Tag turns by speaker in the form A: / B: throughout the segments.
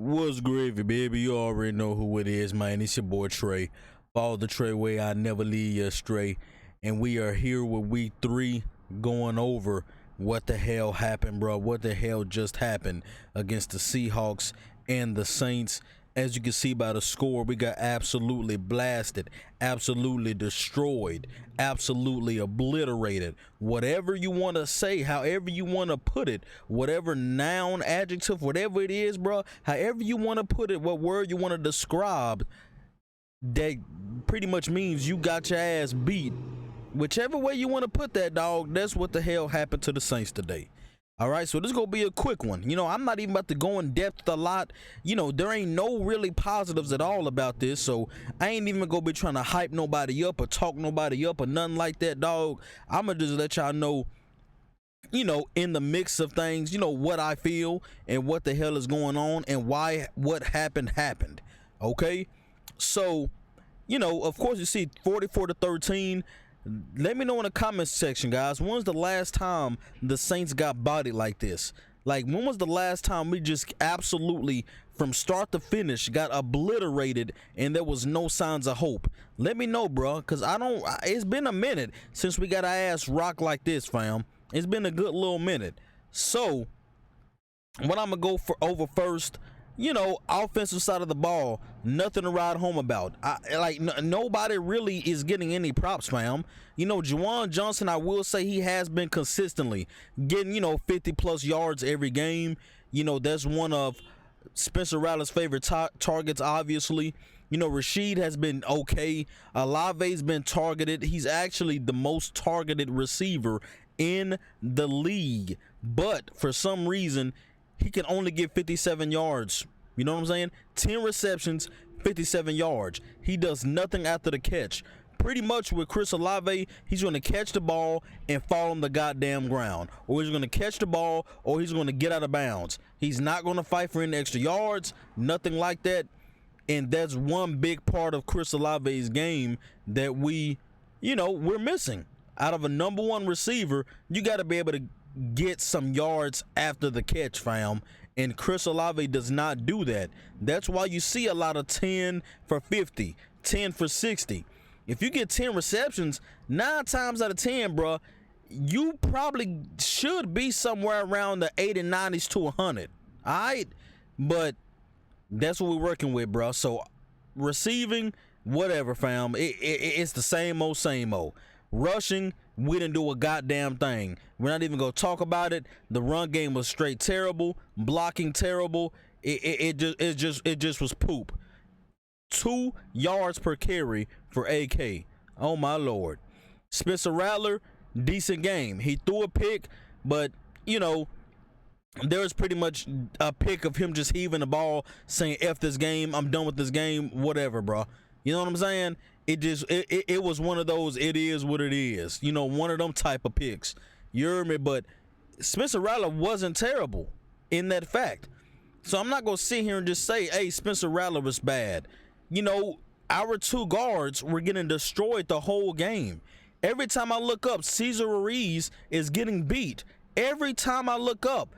A: What's gravy, baby? You already know who it is, man. It's your boy Trey. Follow the Trey way. I never lead you astray. And we are here with week 3 going over what the hell happened, bro. What the hell just happened against the Seahawks and the Saints. As you can see by the score, we got absolutely blasted, absolutely destroyed, absolutely obliterated. Whatever you want to say, however you want to put it, whatever noun, adjective, whatever it is, bro, however you want to put it, what word you want to describe, that pretty much means you got your ass beat. Whichever way you want to put that, dog, that's what the hell happened to the Saints today. All right, so this is going to be a quick one. You know, I'm not even about to go in depth a lot. You know, there ain't no really positives at all about this, so I ain't even going to be trying to hype nobody up or talk nobody up or nothing like that, dog. I'm going to just let y'all know, you know, in the mix of things, you know, what I feel and what the hell is going on and why what happened, okay? So, you know, of course, you see 44-13. Let me know in the comments section, guys. When's the last time the Saints got bodied like this? Like, when was the last time we just absolutely, from start to finish, got obliterated and there was no signs of hope? Let me know, bro, because it's been a minute since we got our ass rocked like this, fam. It's been a good little minute. So, what I'm going to go over first, you know, offensive side of the ball, nothing to ride home about. Nobody really is getting any props, fam. You know, Juwan Johnson, I will say he has been consistently getting, you know, 50-plus yards every game. You know, that's one of Spencer Rattler's favorite targets, obviously. You know, Rashid has been okay. Olave's been targeted. He's actually the most targeted receiver in the league. But for some reason, he can only get 57 yards. You know what I'm saying? 10 receptions, 57 yards. He does nothing after the catch. Pretty much with Chris Olave, he's going to catch the ball and fall on the goddamn ground. Or he's going to catch the ball or he's going to get out of bounds. He's not going to fight for any extra yards, nothing like that. And that's one big part of Chris Olave's game that we're missing. Out of a number one receiver, you got to be able to get some yards after the catch, fam, and Chris Olave does not do that. That's why you see a lot of 10 for 50, 10 for 60. If you get 10 receptions, 9 times out of 10, bro, you probably should be somewhere around the 80s, 90s to 100. All right, but that's what we're working with, bro. So receiving, whatever, fam, it's the same old. Rushing, we didn't do a goddamn thing. We're not even going to talk about it. The run game was straight terrible. Blocking terrible. It just was poop. 2 yards per carry for AK. Oh, my Lord. Spencer Rattler, decent game. He threw a pick, but, you know, there was pretty much a pick of him just heaving the ball, saying, F this game, I'm done with this game, whatever, bro. You know what I'm saying? It was one of those, it is what it is. You know, one of them type of picks. You heard me? But Spencer Rattler wasn't terrible in that fact. So I'm not going to sit here and just say, hey, Spencer Rattler was bad. You know, our 2 guards were getting destroyed the whole game. Every time I look up, Cesar Ruiz is getting beat. Every time I look up,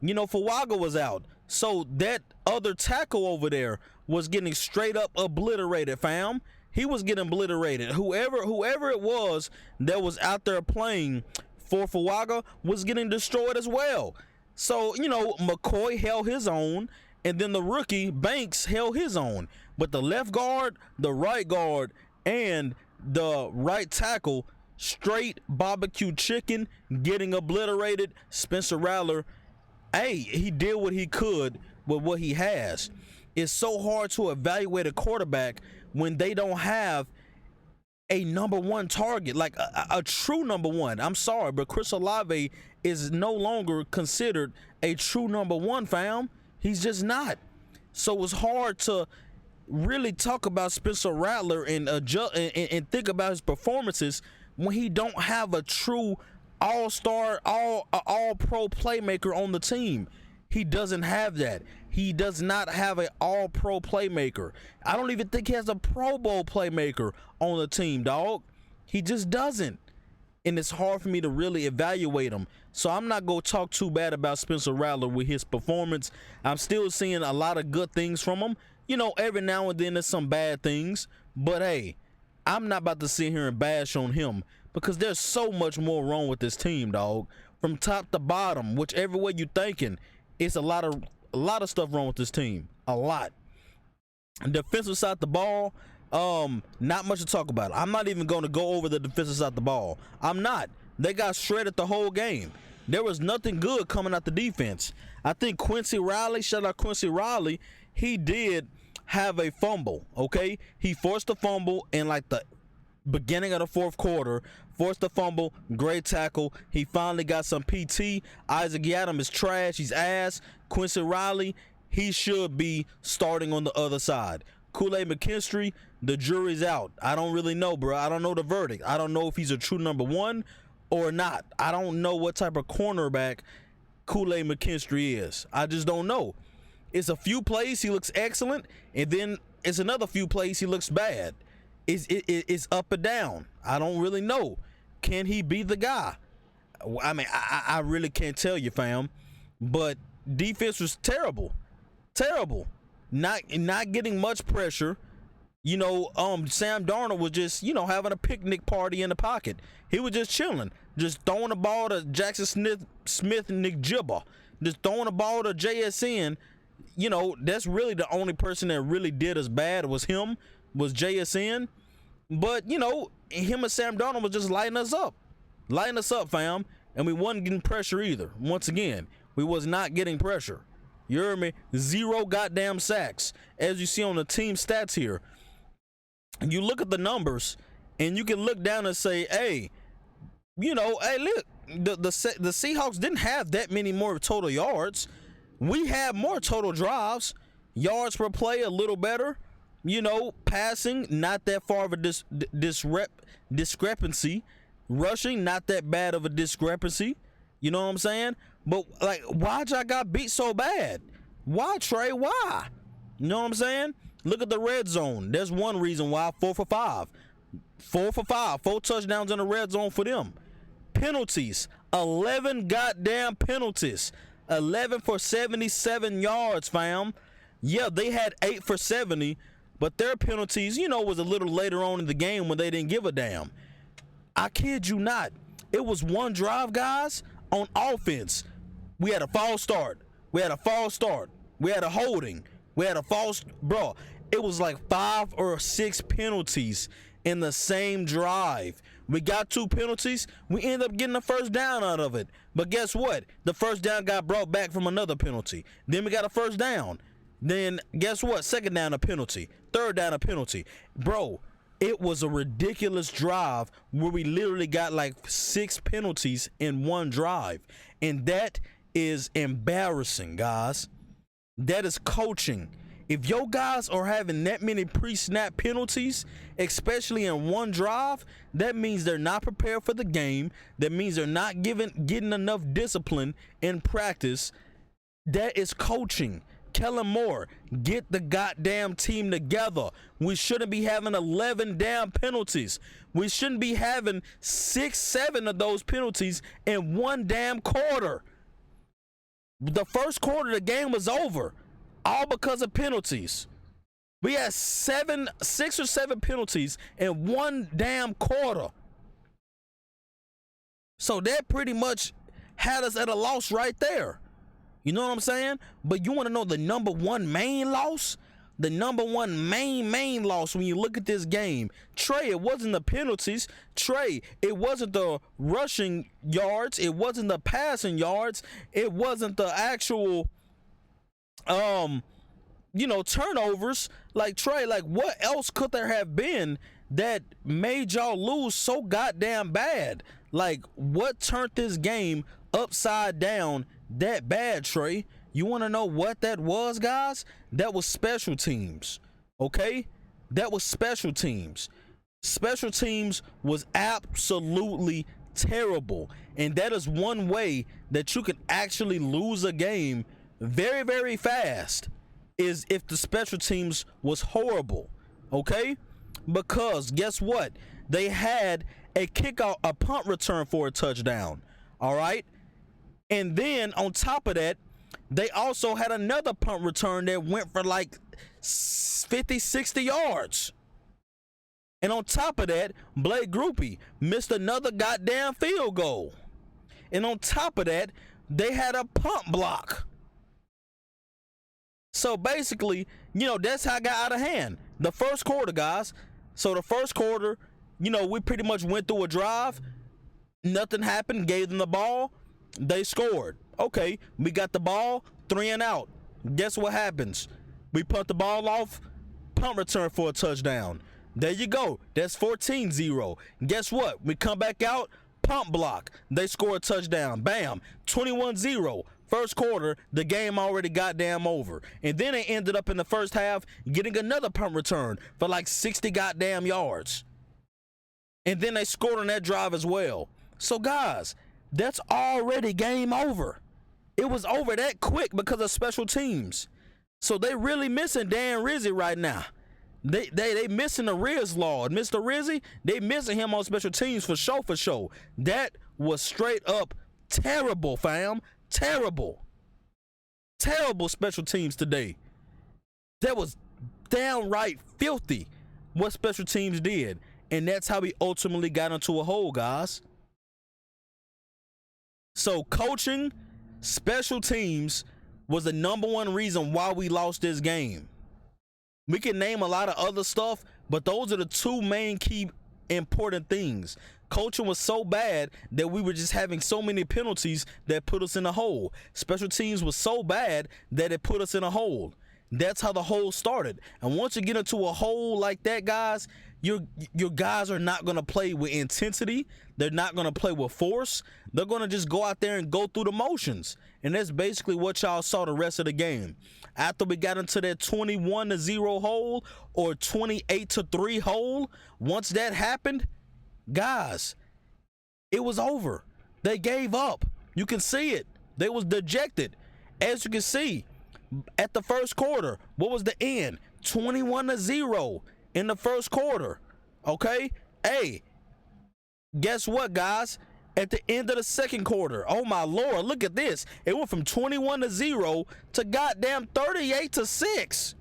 A: you know, Fuaga was out. So that other tackle over there was getting straight up obliterated, fam. He was getting obliterated. Whoever it was that was out there playing for Fuaga was getting destroyed as well. So, you know, McCoy held his own, and then the rookie, Banks, held his own. But the left guard, the right guard, and the right tackle, straight barbecue chicken, getting obliterated. Spencer Rattler, hey, he did what he could with what he has. It's so hard to evaluate a quarterback when they don't have a number one target, like a true number one. I'm sorry, but Chris Olave is no longer considered a true number one, fam. He's just not. So it's hard to really talk about Spencer Rattler and and think about his performances when he don't have a true all-star, all-pro playmaker on the team. He doesn't have that. He does not have an all-pro playmaker. I don't even think he has a Pro Bowl playmaker on the team, dog. He just doesn't. and it's hard for me to really evaluate him. So I'm not going to talk too bad about Spencer Rattler with his performance. I'm still seeing a lot of good things from him. You know, every now and then there's some bad things, but hey, I'm not about to sit here and bash on him because there's so much more wrong with this team, dog. From top to bottom, whichever way you're thinking, it's a lot of stuff wrong with this team. A lot. Defensive side of the ball, not much to talk about. I'm not even going to go over the defensive side of the ball. I'm not. They got shredded the whole game. There was nothing good coming out the defense. I think Quincy Riley, shout out Quincy Riley, he did have a fumble, okay? He forced a fumble in like the beginning of the fourth quarter, forced a fumble, great tackle. He finally got some PT. Isaac Yiadom is trash. He's ass. Quincy Riley, he should be starting on the other side. Kool-Aid McKinstry, the jury's out. I don't really know, bro. I don't know the verdict. I don't know if he's a true number one or not. I don't know what type of cornerback Kool-Aid McKinstry is. I just don't know. It's a few plays he looks excellent, and then it's another few plays he looks bad. It's up and down. I don't really know. Can he be the guy? I mean, I really can't tell you, fam. But defense was terrible. Terrible. Not getting much pressure. You know, Sam Darnold was just, you know, having a picnic party in the pocket. He was just chilling, just throwing the ball to Jackson Smith and Nick Jibba, just throwing the ball to JSN. You know, that's really the only person that really did us bad was JSN. But, you know, him and Sam Darnold was just lighting us up, fam. And we wasn't getting pressure either. Once again, we was not getting pressure. You heard me? 0 goddamn sacks. As you see on the team stats here, you look at the numbers and you can look down and say, hey, you know, hey, look, the Seahawks didn't have that many more total yards. We had more total drives, yards per play a little better, you know, passing not that far of a discrepancy, rushing not that bad of a discrepancy. You know what I'm saying? But like, why y'all got beat so bad? Why, Trey? Why? You know what I'm saying? Look at the red zone. There's one reason why. 4 for 5. 4 for 5. 4 touchdowns in the red zone for them. Penalties. 11 goddamn penalties. 11 for 77 yards, fam. Yeah, they had 8 for 70, but their penalties, you know, was a little later on in the game when they didn't give a damn. I kid you not. It was one drive, guys, on offense. We had a false start. We had a holding. We had a false, bro. It was like 5 or 6 penalties in the same drive. We got 2 penalties. We ended up getting a first down out of it. But guess what? The first down got brought back from another penalty. Then we got a first down. Then guess what? Second down a penalty. Third down a penalty. Bro, it was a ridiculous drive where we literally got like 6 penalties in one drive. And that is embarrassing, guys. That is coaching. If your guys are having that many pre-snap penalties, especially in one drive, that means they're not prepared for the game. That means they're not getting enough discipline in practice. That is coaching. Kellen Moore, get the goddamn team together. We shouldn't be having 11 damn penalties. We shouldn't be having 6, 7 of those penalties in one damn quarter. The first quarter, the game was over. All because of penalties. We had 6 or 7 penalties in one damn quarter. So that pretty much had us at a loss right there. You know what I'm saying? But you want to know the number one main loss? The number one main loss when you look at this game. Trey, it wasn't the penalties. Trey, it wasn't the rushing yards. It wasn't the passing yards. It wasn't the actual you know, turnovers. Like, Trey, like, what else could there have been that made y'all lose so goddamn bad? Like, what turned this game upside down that bad, Trey? You want to know what that was, guys? That was special teams, okay? That was special teams. Special teams was absolutely terrible. And that is one way that you can actually lose a game very, very fast, is if the special teams was horrible, okay? Because guess what? They had a kickoff, a punt return for a touchdown. All right. And then on top of that, they also had another punt return that went for like 50, 60 yards. And on top of that, Blake Groupie missed another goddamn field goal. And on top of that, they had a punt block. So basically, that's how it got out of hand. The first quarter, guys. So the first quarter, we pretty much went through a drive. Nothing happened. Gave them the ball. They scored. Okay, we got the ball, 3 and out. Guess what happens? We punt the ball off, punt return for a touchdown. There you go. That's 14-0. Guess what? We come back out, punt block. They score a touchdown. Bam. 21-0. First quarter, the game already goddamn over. And then they ended up in the first half getting another punt return for like 60 goddamn yards. And then they scored on that drive as well. So, guys, that's already game over. It was over that quick because of special teams. So they really missing Darren Rizzie right now. They missing the Riz Lord. Mr. Rizzie, they missing him on special teams for sure, for sure. That was straight up terrible, fam. Terrible. Terrible special teams today. That was downright filthy what special teams did. And that's how we ultimately got into a hole, guys. So coaching, special teams was the #1 reason why we lost this game. We can name a lot of other stuff, but those are the two main key important things. Coaching was so bad that we were just having so many penalties that put us in a hole. Special teams was so bad that it put us in a hole. That's how the hole started. And once you get into a hole like that, guys, your guys are not going to play with intensity. They're not going to play with force. They're going to just go out there and go through the motions. And that's basically what y'all saw the rest of the game. After we got into that 21-0 hole or 28-3 hole, once that happened, guys, it was over. They gave up. You can see it. They was dejected. As you can see, at the first quarter, what was the end? 21-0 in the first quarter. Okay? Hey, guess what, guys? At the end of the second quarter, oh my Lord, look at this. It went from 21-0 to goddamn 38-6.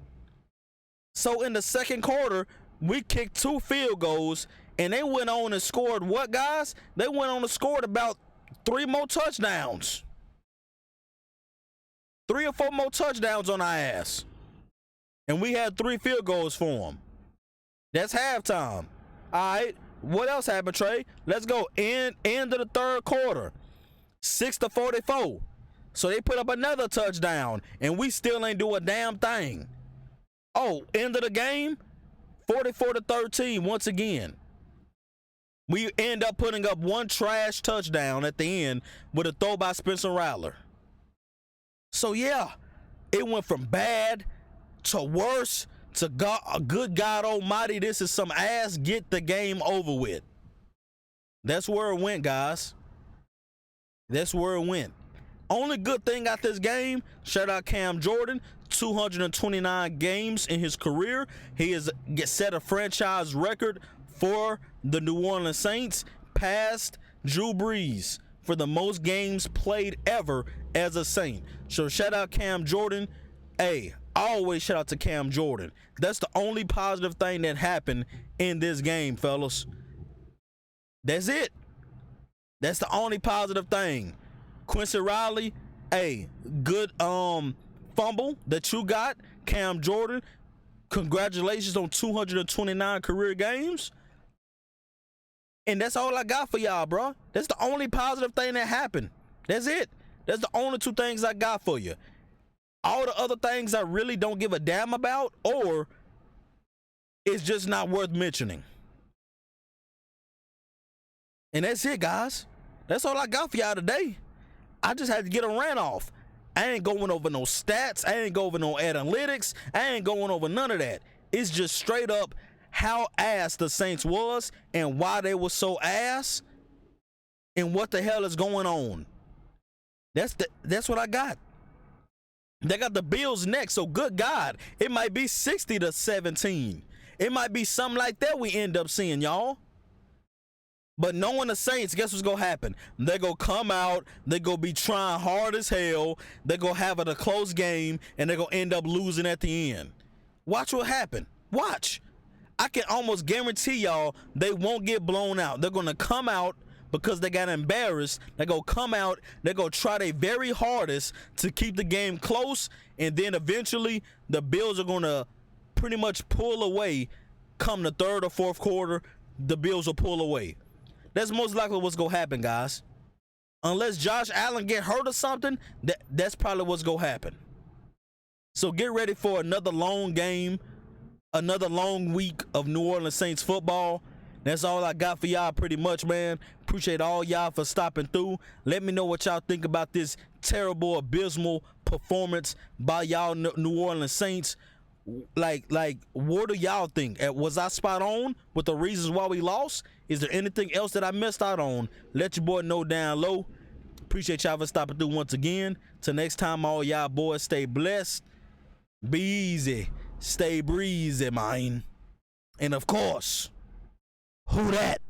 A: So in the second quarter, we kicked 2 field goals, and they went on and scored what, guys? They went on and scored about 3 more touchdowns. 3 or 4 more touchdowns on our ass. And we had 3 field goals for them. That's halftime. All right. What else happened, Trey? Let's go. End of the third quarter. 6-44. So they put up another touchdown, and we still ain't do a damn thing. Oh, end of the game, 44-13 once again. We end up putting up 1 trash touchdown at the end with a throw by Spencer Rattler. So, yeah, it went from bad to worse to God, good God Almighty, this is some ass, get the game over with. That's where it went, guys. That's where it went. Only good thing out this game, shout out Cam Jordan, 229 games in his career. He has set a franchise record for the New Orleans Saints, past Drew Brees for the most games played ever as a Saint. So shout out Cam Jordan. Hey, always shout out to Cam Jordan. That's the only positive thing that happened in this game, fellas. That's it. That's the only positive thing. Quincy Riley, hey, good fumble that you got. Cam Jordan, congratulations on 229 career games. And that's all I got for y'all, bro. That's the only positive thing that happened. That's it. That's the only 2 things I got for you. All the other things I really don't give a damn about, or it's just not worth mentioning. And that's it, guys. That's all I got for y'all today. I just had to get a rant off. I ain't going over no stats. I ain't going over no analytics. I ain't going over none of that. It's just straight up how ass the Saints was and why they were so ass and what the hell is going on. That's what I got. They got the Bills next, so good God, it might be 60-17. It might be something like that we end up seeing, y'all. But knowing the Saints, guess what's going to happen? They're going to come out, they're going to be trying hard as hell, they're going to have it a close game, and they're going to end up losing at the end. Watch what happen. Watch. I can almost guarantee y'all they won't get blown out. They're going to come out because they got embarrassed. They're going to come out, they're going to try their very hardest to keep the game close, and then eventually the Bills are going to pretty much pull away. Come the third or fourth quarter, the Bills will pull away. That's most likely what's going to happen, guys. Unless Josh Allen get hurt or something, that's probably what's going to happen. So get ready for another long game, another long week of New Orleans Saints football. That's all I got for y'all pretty much, man. Appreciate all y'all for stopping through. Let me know what y'all think about this terrible, abysmal performance by y'all New Orleans Saints. Like, what do y'all think? Was I spot on with the reasons why we lost? Is there anything else that I missed out on? Let your boy know down low. Appreciate y'all for stopping through once again. Till next time, all y'all boys stay blessed. Be easy. Stay breezy, man. And of course, who that?